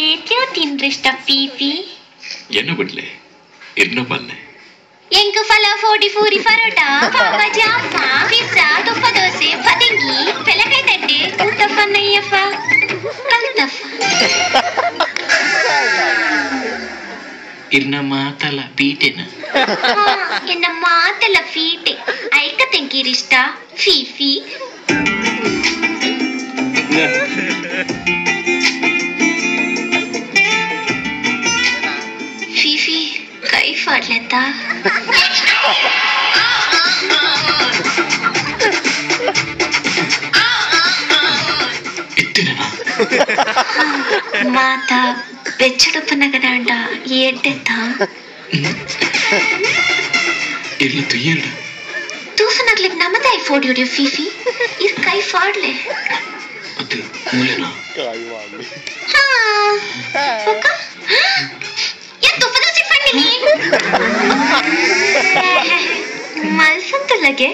Etio tinrista Fifi. என்ன பண்ணல என்ன பண்ண Enku falafel furi farota, papa jaffa, pizza, tuffa dosa, padangi, pelakai tadde, utafa nayyafa, kaltafa. Irna matala pítena. Enna matala feete. Aika tenkirista Fifi. Fifi, kai fadleta. Mata ಬೆಚ್ಚಡು ಪನಗಡಾಂಡ ಎಡ್ಡೆತ್ತ ಇಲ್ಲ ತುಯ್ಯಲ್ಲ ತೂಫನಗ್ಲಿಕ್ ನಮ್ಮದೇ ಫೋಡಿಯೋಡಿಯೋ Fifi ಇರ್ ಕೈ ಫಾಡ್ಲೆ ಅದು ಮೂಲೆನಾ ಹಾ ಪಕ್ಕ ಯಾ ತುಫದ ಸಿಫಂಡಿನಿ ಮಲ್ಸಂತ ಲಗೆ